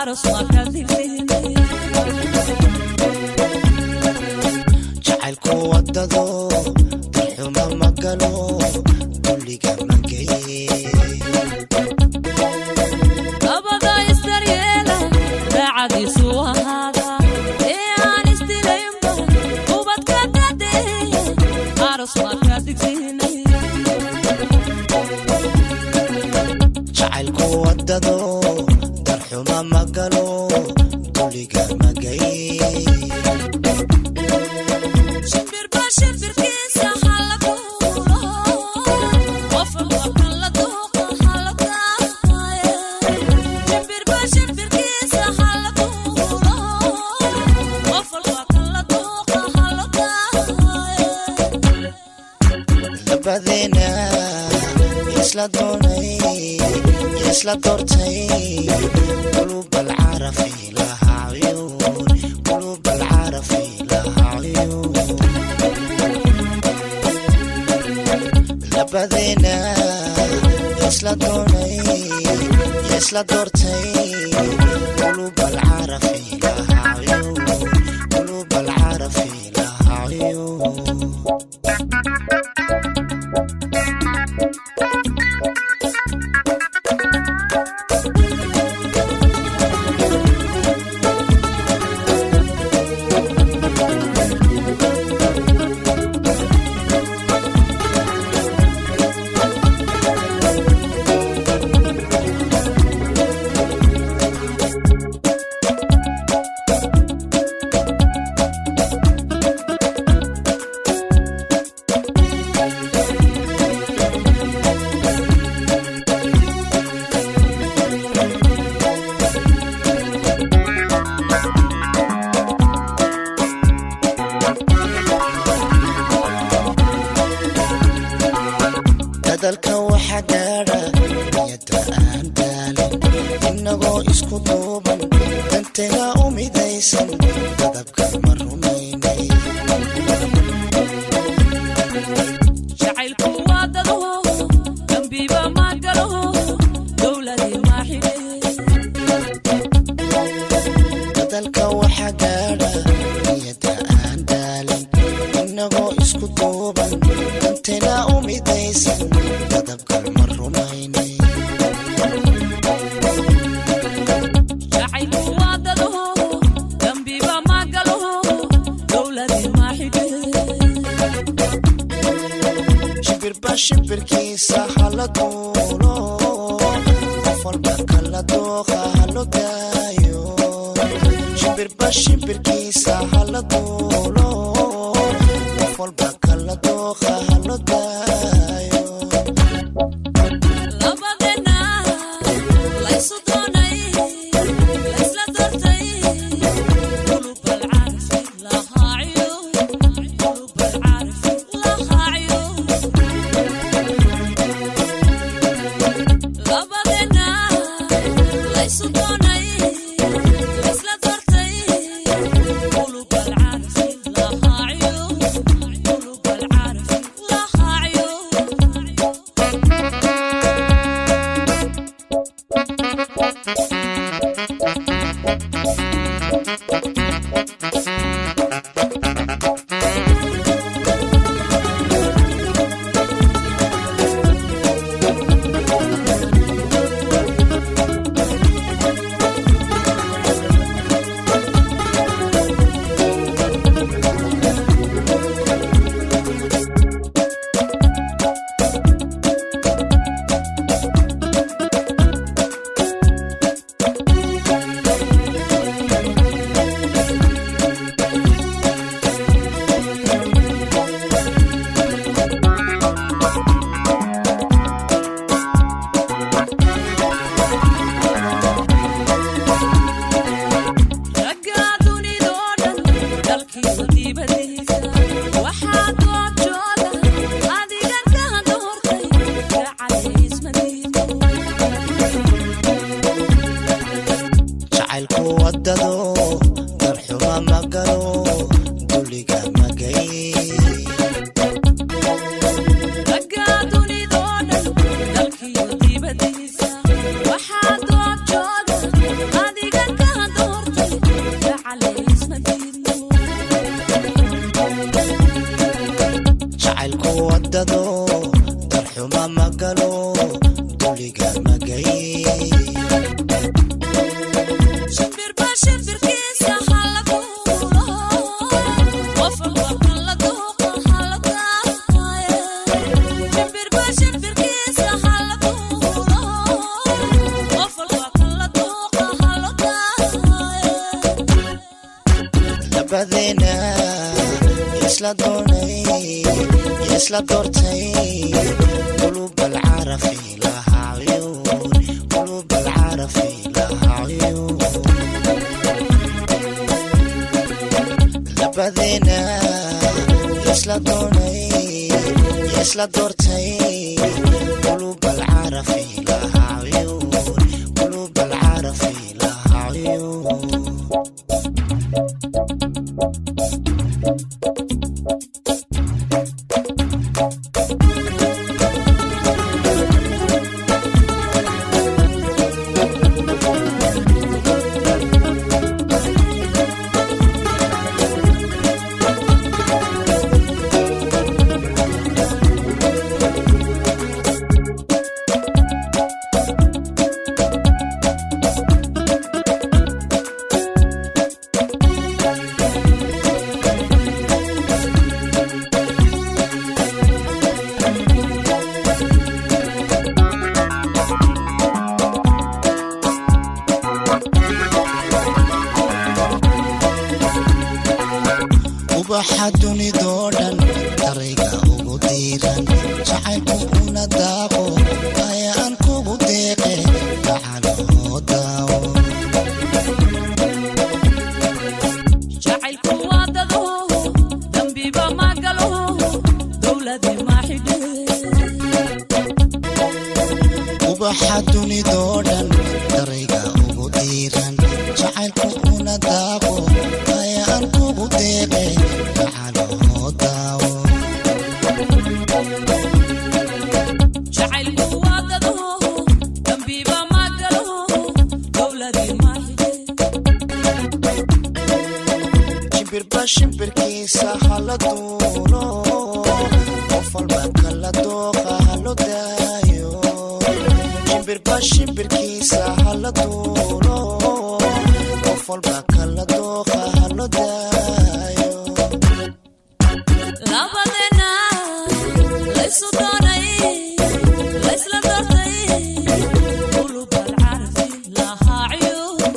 aros ma kadibin jacaylku wadado xuma magalo kulliga magay abada istaryeela raacadi suwahada ee aan istilayba ubad ka dadee aros ma kadibin jacaylku wadado xuma magalo kulliga magay badena isla doortay قلوب العرف لها عيون قلوب العرف لها عيون لبدنا isla doortay قلوب العرف لها عيون قلوب العرف لها عيون dalka waxa gaara niyada aan daalin inagoo isku duuban danteena u midaysan dadabka ma rumaynay jacaylku wadado dambiba ma galo dowladii ma xidhay dalka waxa gaara niyada aan daalin inagoo isku duuban danteena u midaysan dadabka ma rumaynay jacaylku wadado dambiba ma galo dowladii ma xidhay shimbirkiisa hala duulo qof walba kala dooqa halo daayo shimbirkiisa hala duulo qof walba kala dooqa halo daayo labadena laysu doonay laysla doortay qulub alcarf laha cuyun qulub alcarf laha cuyun labadena laysu doonay laysla doortay qulub alcarf laha cuyun qulub alcarf laha cuyun labadeena isla doonay isla doortay qulub alcarafi laha uyuun qulub alcarafi laha uyuun labadeena isla doonay isla doortay qulub alcarafi laha uyuun qulub alcarafi laha uyuun ubaxa dunidoo dhan darayga ugu diiran jacaylku una daaqo ayaan kugu deeqe gacanoo daawo jacaylku waa dado dambiba ma galo dowladii ma xidhe ubaxa dunidoo dhan darayga ugu diiran jacaylku una daaqo ayaan kugu deeqe gacanoo daawo jacaylku waa dado dambiba ma galo dowladii ma xidhe shimbirba shimbirkiisa hala duulo qof walba kala dooqa halo daayo shimbirba shimbirkiisa hala duulo qof walba kala dooqa halo daayo labadeena laysu doonay laysla doortay qulub alcarafi laha uyuun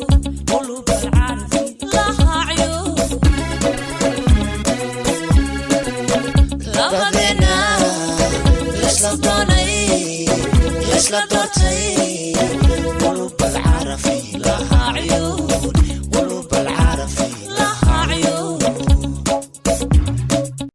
qulub alcarafi laha uyuun labadeena labadeena isla doonay isla doortay